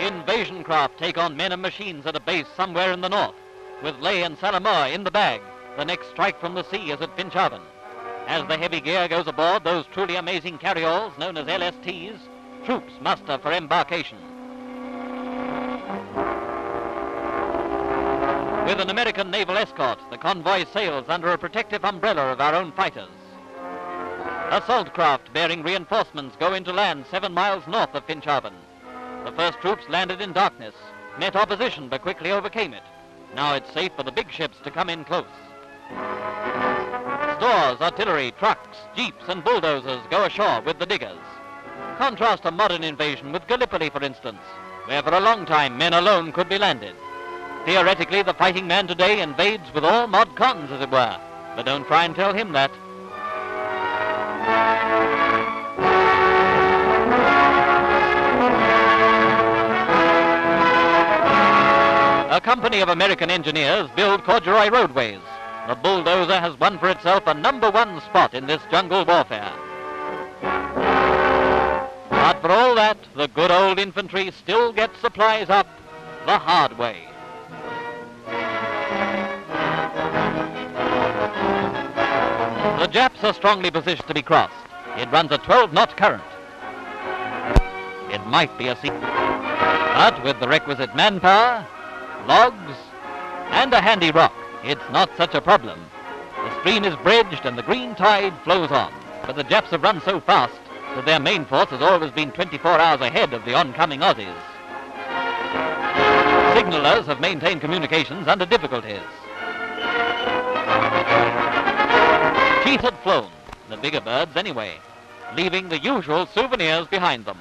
Invasion craft take on men and machines at a base somewhere in the north. With Ley and Salamoa in the bag, the next strike from the sea is at Finschhafen. As the heavy gear goes aboard those truly amazing carryalls known as LSTs, troops muster for embarkation. With an American naval escort, the convoy sails under a protective umbrella of our own fighters. Assault craft bearing reinforcements go into land 7 miles north of Finschhafen. The first troops landed in darkness, met opposition but quickly overcame it. Now it's safe for the big ships to come in close. Stores, artillery, trucks, jeeps and bulldozers go ashore with the diggers. Contrast a modern invasion with Gallipoli, for instance, where for a long time men alone could be landed. Theoretically, the fighting man today invades with all mod cons, as it were, but don't try and tell him that. A company of American engineers build corduroy roadways. The bulldozer has won for itself a #1 spot in this jungle warfare. But for all that, the good old infantry still gets supplies up the hard way. The Japs are strongly positioned to be crossed. It runs a 12-knot current. It might be a sea, but with the requisite manpower, logs, and a handy rock, it's not such a problem. The stream is bridged and the green tide flows on. But the Japs have run so fast that their main force has always been 24 hours ahead of the oncoming Aussies. Signalers have maintained communications under difficulties. Teeth had flown, the bigger birds anyway, leaving the usual souvenirs behind them.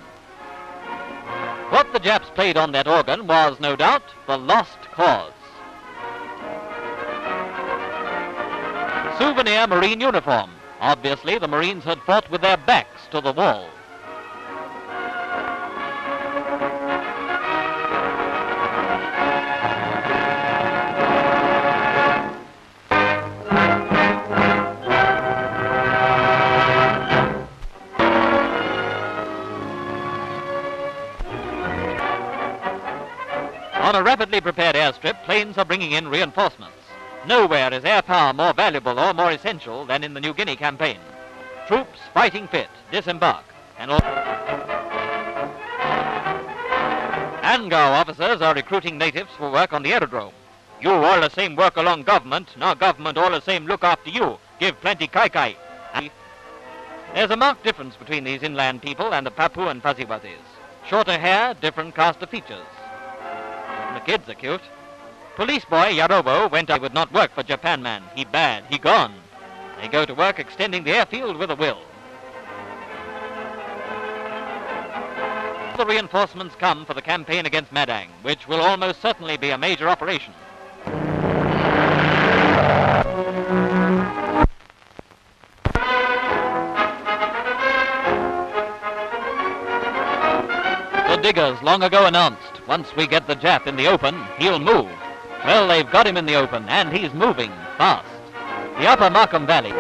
What the Japs played on that organ was, no doubt, the lost cause. Souvenir Marine uniform. Obviously, the Marines had fought with their backs to the wall. On a rapidly prepared airstrip, planes are bringing in reinforcements. Nowhere is air power more valuable or more essential than in the New Guinea campaign. Troops fighting fit, disembark, and all... Angao officers are recruiting natives for work on the aerodrome. You all the same work along government, now government all the same look after you, give plenty kai-kai. There's a marked difference between these inland people and the Papu and Fuzzy-Wuzzies. Shorter hair, different cast of features. The kids are cute. Police boy Yarobo went I would not work for Japan man. He bad, he gone. They go to work extending the airfield with a will. The reinforcements come for the campaign against Madang, which will almost certainly be a major operation. The diggers long ago announced, once we get the Jap in the open, he'll move. Well, they've got him in the open, and he's moving fast. The upper Markham Valley.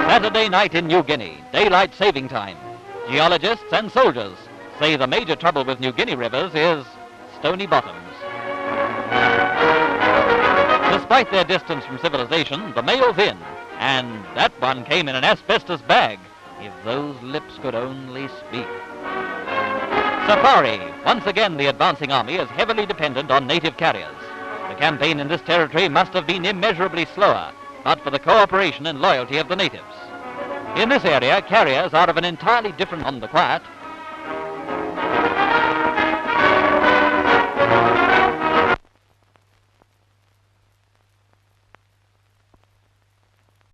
Saturday night in New Guinea, daylight saving time. Geologists and soldiers say the major trouble with New Guinea rivers is stony bottoms. Despite their distance from civilization, the mail's in, and that one came in an asbestos bag. If those lips could only speak. Safari. Once again, the advancing army is heavily dependent on native carriers. The campaign in this territory must have been immeasurably slower, but for the cooperation and loyalty of the natives. In this area, carriers are of an entirely different on the quiet.